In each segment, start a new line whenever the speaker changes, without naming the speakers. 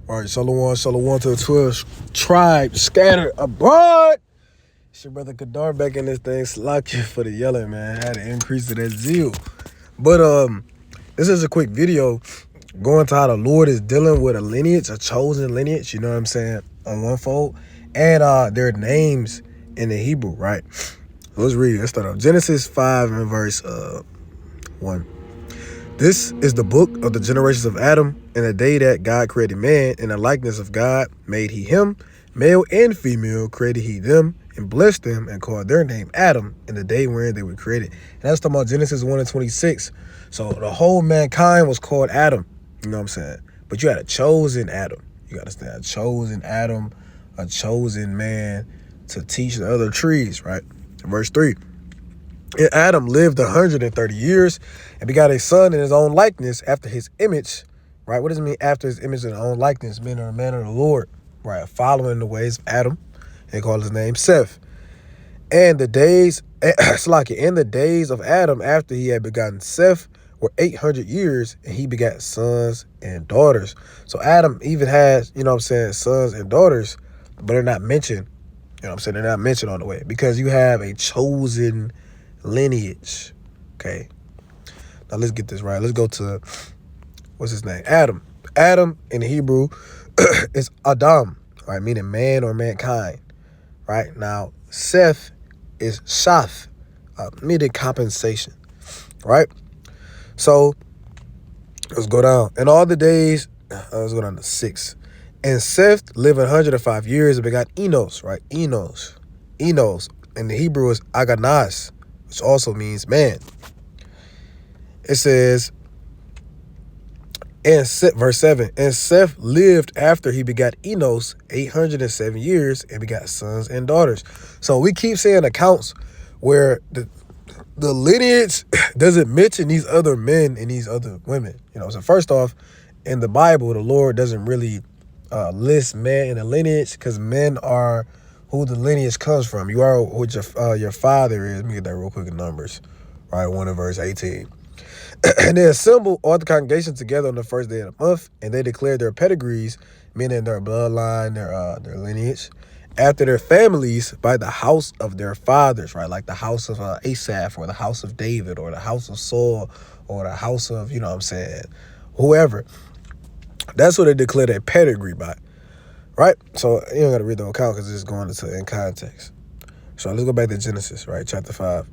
All right, Shalom to the 12 tribe scattered abroad. It's your brother Kadar back in this thing. Slack you for the yelling, man. Had to increase to that zeal. But this is a quick video going to how the Lord is dealing with a lineage, a chosen lineage, you know what I'm saying, on one fold, and their names in the Hebrew, right? Let's read. Let's start off. Genesis 5 and verse 1. This is the book of the generations of Adam. In the day that God created man, in the likeness of God made he him, male and female created he them, and blessed them, and called their name Adam in the day wherein they were created. And that's talking about Genesis 1 and 26. So the whole mankind was called Adam, you know what I'm saying? But you had a chosen Adam. You got to understand, a chosen Adam, a chosen man to teach the other trees, right? Verse 3. And Adam lived 130 years and begot a son in his own likeness after his image, right? What does it mean after his image and his own likeness? Meaning a man of the Lord, right? Following the ways of Adam. They call his name Seth. And the days, in the days of Adam after he had begotten Seth were 800 years, and he begat sons and daughters. So Adam even has, you know what I'm saying, sons and daughters, but they're not mentioned. You know what I'm saying? They're not mentioned on the way because you have a chosen lineage. Okay, now let's get this right. Let's go to, what's his name? Adam. Adam in Hebrew is Adam, right, meaning man or mankind, right? Now Seth is Shath, meaning compensation, right? So let's go down. In all the days, let's go down to 6. And Seth lived 105 years and begot Enos, right? Enos in the Hebrew is Aganas, which also means man. It says, and verse 7, and Seth lived after he begot Enos 807 years and begot sons and daughters. So we keep seeing accounts where the lineage doesn't mention these other men and these other women. You know, so first off, in the Bible, the Lord doesn't really list men in the lineage because men are who the lineage comes from. You are what your father is. Let me get that real quick in Numbers, right? 1 and verse 18. And they assembled all the congregation together on the first day of the month, and they declared their pedigrees, meaning their bloodline, their lineage, after their families by the house of their fathers, right? Like the house of Asaph, or the house of David, or the house of Saul, or the house of, you know what I'm saying, whoever. That's what they declared their pedigree by, right? So you don't got to read the whole account because it's going into in context. So let's go back to Genesis, right? Chapter 5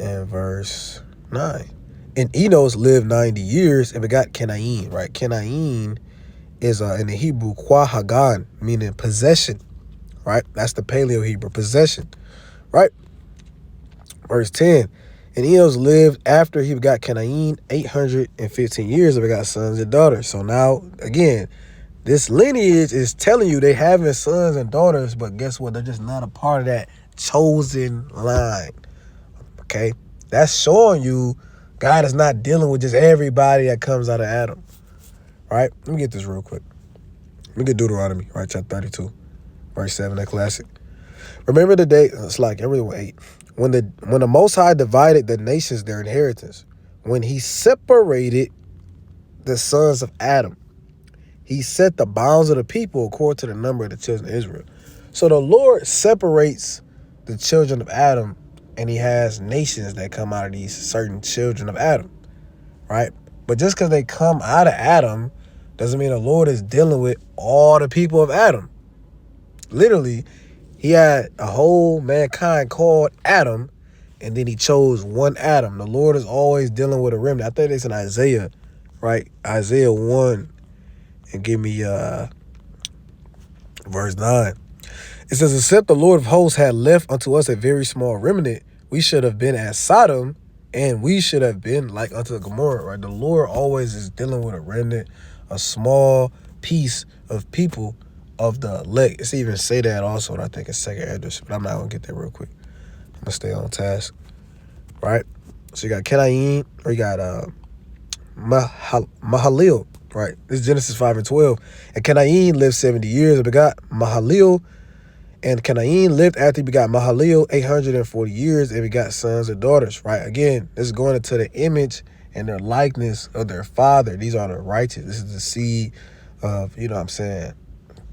and verse 9. And Enos lived 90 years and begot Kenain, right? Kenain is in the Hebrew Kwahagan, meaning possession, right? That's the Paleo Hebrew, possession, right? Verse 10. And Enos lived after he begot Kenain 815 years and begot sons and daughters. So now, again, this lineage is telling you they having sons and daughters, but guess what? They're just not a part of that chosen line, okay? That's showing you God is not dealing with just everybody that comes out of Adam, right? Let me get this real quick. Let me get Deuteronomy, right? Chapter 32, verse 7, that classic. Remember the day, it's like everyone 8, when the Most High divided the nations their inheritance, when he separated the sons of Adam, he set the bounds of the people according to the number of the children of Israel. So the Lord separates the children of Adam, and he has nations that come out of these certain children of Adam, right? But just because they come out of Adam doesn't mean the Lord is dealing with all the people of Adam. Literally, he had a whole mankind called Adam, and then he chose one Adam. The Lord is always dealing with a remnant. I think it's in Isaiah, right? Isaiah 1, and give me verse 9. It says, except the Lord of hosts had left unto us a very small remnant, we should have been as Sodom, and we should have been like unto Gomorrah, right? The Lord always is dealing with a remnant, a small piece of people of the elect. It's even say that also, and I think it's second Esdras, but I'm not going to get there real quick. I'm going to stay on task, right? So you got Kenain, or you got Mahalil, right? This is Genesis 5 and 12. And Kenain lived 70 years and begot Mahalil. And Kenain lived after he begot Mahalil 840 years and begot sons and daughters, right? Again, this is going into the image and their likeness of their father. These are the righteous. This is the seed of, you know what I'm saying,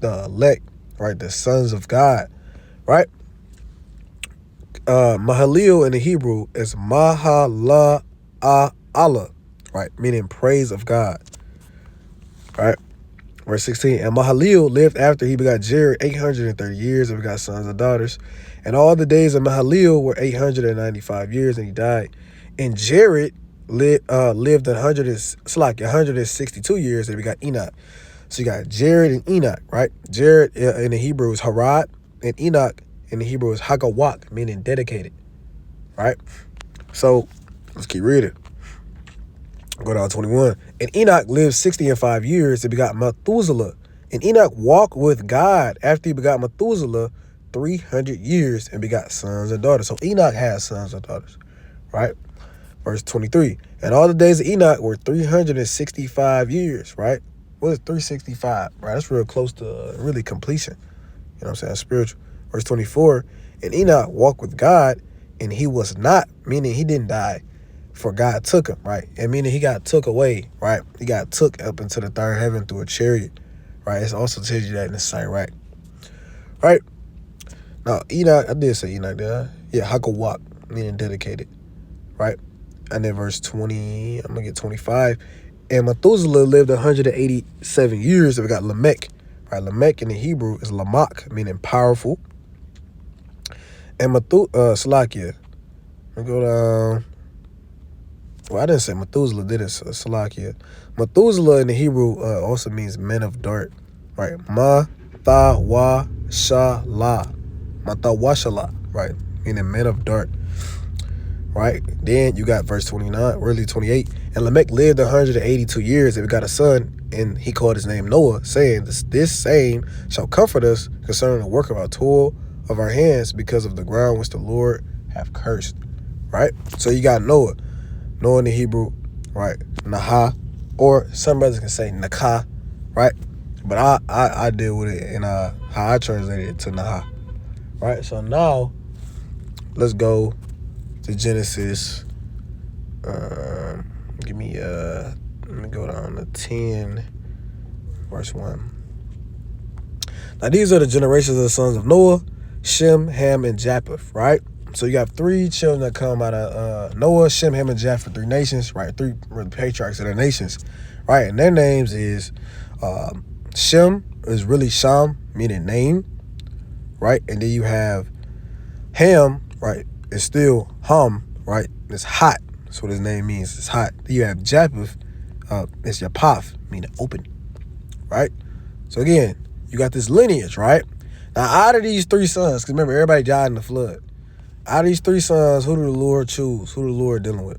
the elect, right? The sons of God, right? Mahalil in the Hebrew is Mahala'ala, right? Meaning praise of God, right? Verse 16, and Mahalil lived after he begot Jared 830 years and begot sons and daughters. And all the days of Mahalil were 895 years, and he died. And Jared lived 162 years, and he begot Enoch. So you got Jared and Enoch, right? Jared in the Hebrew is Harad, and Enoch in the Hebrew is Hagawak, meaning dedicated, right? So let's keep reading. Go down to 21. And Enoch lived 65 years and begot Methuselah. And Enoch walked with God after he begot Methuselah 300 years and begot sons and daughters. So Enoch had sons and daughters, right? Verse 23. And all the days of Enoch were 365 years, right? What is 365, right? That's real close to really completion. You know what I'm saying? Spiritual. Verse 24. And Enoch walked with God, and he was not, meaning he didn't die, for God took him, right? And meaning he got took away, right? He got took up into the third heaven through a chariot, right? It also tells you that in the Sirach, right? Now, Enoch, I did say Enoch there. Yeah, Hakawak, meaning dedicated, right? And then verse 20, I'm going to get 25. And Methuselah lived 187 years, and we got Lamech, right? Lamech in the Hebrew is Lamach, meaning powerful. And Salakia, let me go down. Well, I didn't say Methuselah, did it? Salakia. Methuselah in the Hebrew also means men of dirt, right? Mathawashala. Mathawashala, right? Meaning men of dirt, right? Then you got verse 29, really 28. And Lamech lived 182 years and we got a son, and he called his name Noah, saying, this same shall comfort us concerning the work of our toil of our hands, because of the ground which the Lord hath cursed, right? So you got Noah. Noah in the Hebrew, right? Naha, or some brothers can say Nakah, right? But I deal with it in how I translate it to Naha, right? So now let's go to Genesis. Let me go down to 10, verse 1. Now these are the generations of the sons of Noah: Shem, Ham, and Japheth, right? So you have 3 children that come out of Noah, Shem, Ham, and Japheth, 3 nations, right? 3 patriarchs of the nations, right? And their names is Shem is really Sham, meaning name, right? And then you have Ham, right? It's still Ham, right? It's hot. That's what his name means. It's hot. Then you have Japheth, it's Yapath, meaning open, right? So again, you got this lineage, right? Now out of these 3 sons, because remember, everybody died in the flood. Out of these 3 sons, who did the Lord choose? Who did the Lord dealing with?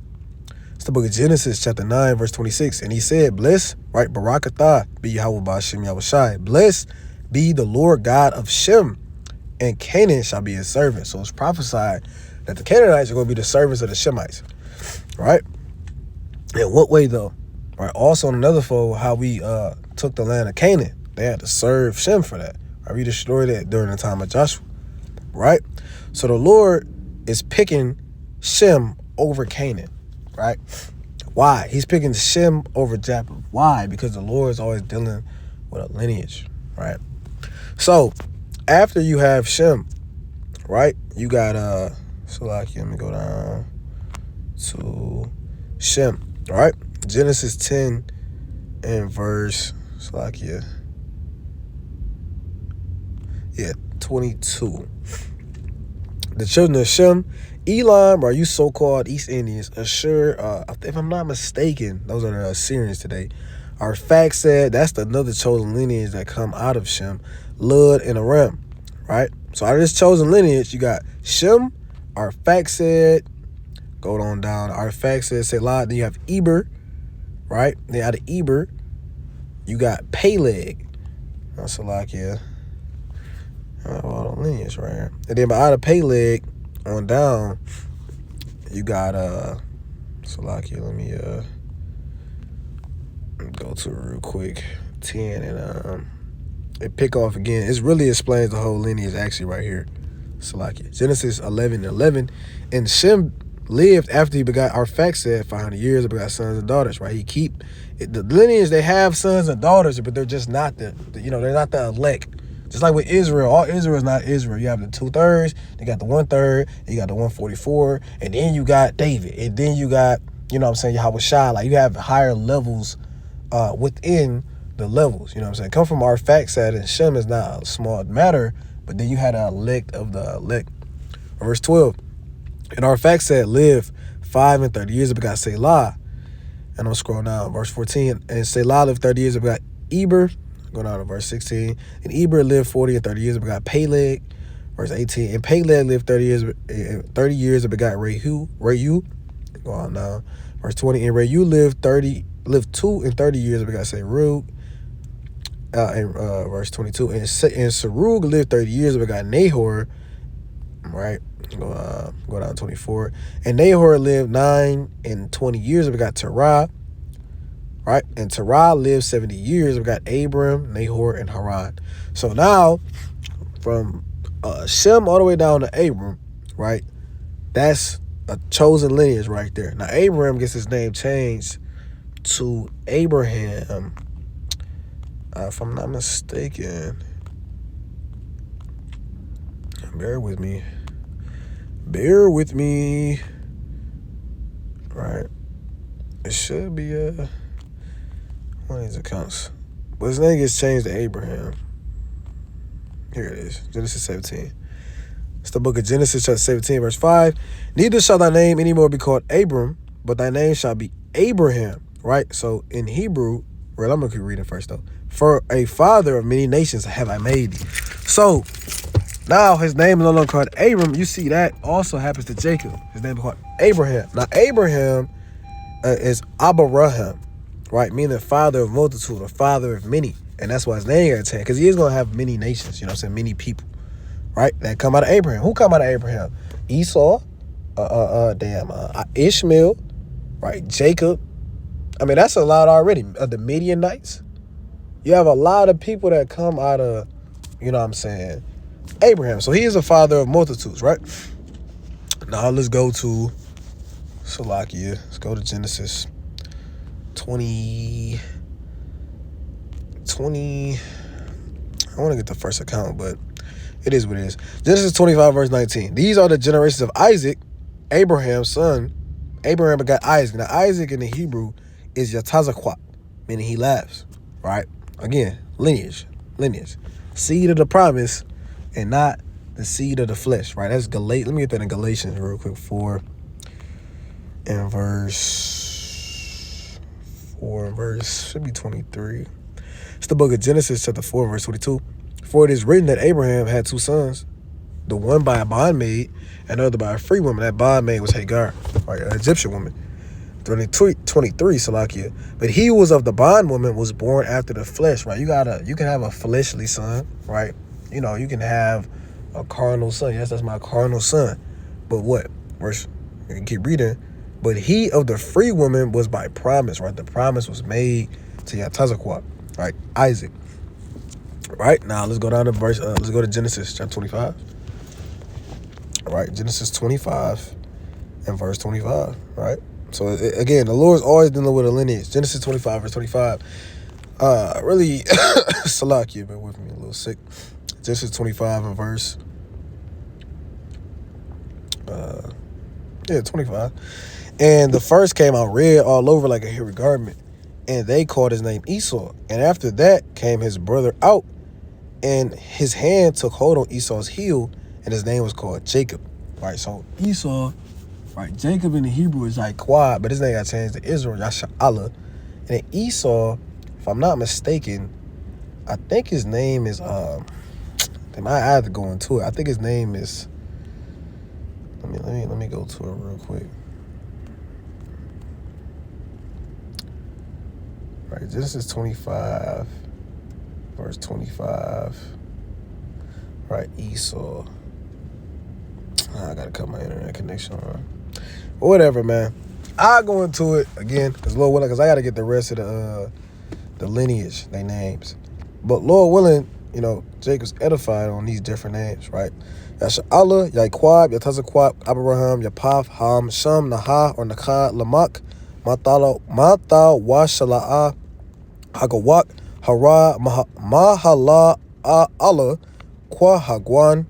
It's the book of Genesis, chapter 9, verse 26. And he said, blessed, right? Barakatah be Yahweh Ba'ashem Yahushai. Blessed be the Lord God of Shem, and Canaan shall be his servant. So it's prophesied that the Canaanites are going to be the servants of the Shemites, right? In what way, though? Right? Also, in another fold, how we took the land of Canaan. They had to serve Shem for that. Right? We destroyed it during the time of Joshua, right? So the Lord is picking Shem over Canaan, right? Why? He's picking Shem over Japheth. Why? Because the Lord is always dealing with a lineage, right? So after you have Shem, right, you got Salakia, let me go down to Shem, right? Genesis 10 and verse Salakia. Yeah, 22. The children of Shem, Elam, are you so-called East Indians, Ashur, if I'm not mistaken, those are the Assyrians today. Arphaxad, that's another chosen lineage that come out of Shem, Lud, and Aram, right? So out of this chosen lineage, you got Shem, Arphaxad, go on down, Arphaxad, Selah, then you have Eber, right? Then out of Eber, you got Peleg. That's Salakia. All the lineage right here. And then out of Peleg on down, you got Salakia. Let me go to it real quick. 10 and it pick off again. It really explains the whole lineage actually right here. Salakia. Genesis 11:11. And Shem lived after he begot Arphaxad 500 years and begot sons and daughters, right? He keep The lineage, they have sons and daughters, but they're just not they're not the elect. Just like with Israel, all Israel is not Israel. You have the 2/3, you got the 1/3, you got the 144, and then you got David, and then you got, Yahweh Shai. Like, you have higher levels within the levels. You know what I'm saying? Come from Arphaxad and Shem is not a small matter, but then you had an elect of the elect. Verse 12, and Arphaxad lived 5 and 30 years, but got Selah. And I'm scrolling down. Verse 14, and Selah lived 30 years, but got Eber. Going down to verse 16. And Eber lived 40 and 30 years, but got Peleg. Verse 18. And Peleg lived 30 years, but got Reu. Go on now. Verse 20. And Reu lived 2 and 30 years, but got Serug. Verse 22. And Serug lived 30 years, but got Nahor. Right. Go down to 24. And Nahor lived 9 and 20 years, but got Terah. Right, and Terah lived 70 years. We got Abram, Nahor, and Haran. So now, from Shem all the way down to Abram, right? That's a chosen lineage right there. Now, Abram gets his name changed to Abraham, if I'm not mistaken. Bear with me. Right, it should be one of these accounts. But his name gets changed to Abraham. Here it is. Genesis 17. It's the book of Genesis, chapter 17, verse 5. Neither shall thy name anymore be called Abram, but thy name shall be Abraham. Right? So in Hebrew, I'm going to keep reading first though. For a father of many nations have I made thee. So now his name is no longer called Abram. You see that also happens to Jacob. His name is called Abraham. Now Abraham is Abraham. Right, meaning father of multitude, or father of many. And that's why his name got changed, because he is going to have many nations, many people, right, that come out of Abraham. Who come out of Abraham? Esau, Ishmael, right, Jacob. I mean, that's a lot already. The Midianites. You have a lot of people that come out of, Abraham. So he is a father of multitudes, right? Now let's go to Salakia. Let's go to Genesis 20. I want to get the first account, but it is what it is. Genesis 25, verse 19. These are the generations of Isaac, Abraham's son. Abraham begot Isaac. Now, Isaac in the Hebrew is Yatazakwat, meaning he laughs, right? Again, lineage. Seed of the promise and not the seed of the flesh, right? That's Let me get that in Galatians real quick. 4 and verse should be 23. It's the book of Genesis, chapter 4, verse 22. For it is written that Abraham had 2 sons, the one by a bondmaid and the other by a free woman. That bondmaid was Hagar, right, an Egyptian woman. 23, Salakia. But he who was of the bondwoman was born after the flesh, right? You can have a fleshly son, right? You can have a carnal son. Yes, that's my carnal son. But what? Verse, you can keep reading. But he of the free woman was by promise, right? The promise was made to Yatazakwat, right? Isaac. Right, now let's go down to let's go to Genesis chapter 25. All right, Genesis 25 and verse 25, right? So again, the Lord's always dealing with a lineage. Genesis 25, verse 25. Really, Salakia, bear with me, a little sick. Genesis 25 and verse 25. And the first came out red all over like a hairy garment, and they called his name Esau. And after that came his brother out, and his hand took hold on Esau's heel, and his name was called Jacob. Right, so Esau, right, Jacob in the Hebrew is like Quad, but his name got changed to Israel, Yasha'Allah. And then Esau, if I'm not mistaken, I think his name is, I have to go into it. I think his name is, let me go to it real quick. Right, Genesis 25, verse 25. Right, Esau. I gotta cut my internet connection on. But whatever, man. I'll go into it again, because Lord willing, because I gotta get the rest of the lineage, their names. But Lord willing, Jacob's edified on these different names, right? Yasha'Allah, Yaquab, Yatazakwab, Abraham, Yapath, Ham, Sham, Nahah, or Nakah, Lamach, Mata Washala Hagawak Hara Mahala Allah Kwahagan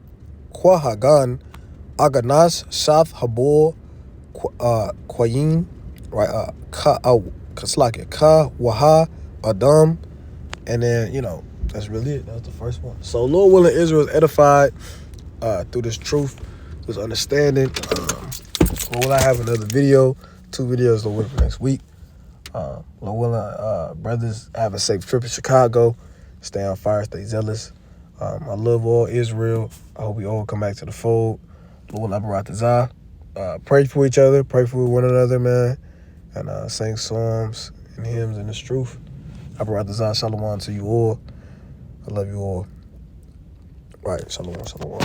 Aganas Shath Habor Kwayin, right? Kaslaki Ka Waha Adam, and then that's really it. That's the first one. So Lord willing, Israel is edified through this truth, this understanding. Will I have another video? 2 videos Lord willing for next week. Lord willing, brothers, have a safe trip to Chicago. Stay on fire, stay zealous. I love all Israel. I hope we all come back to the fold. Lord willing, pray for each other, pray for one another, man, and sing psalms and hymns in this truth. Abaratazah, shalom to you all. I love you all. Right, shalom, shalom.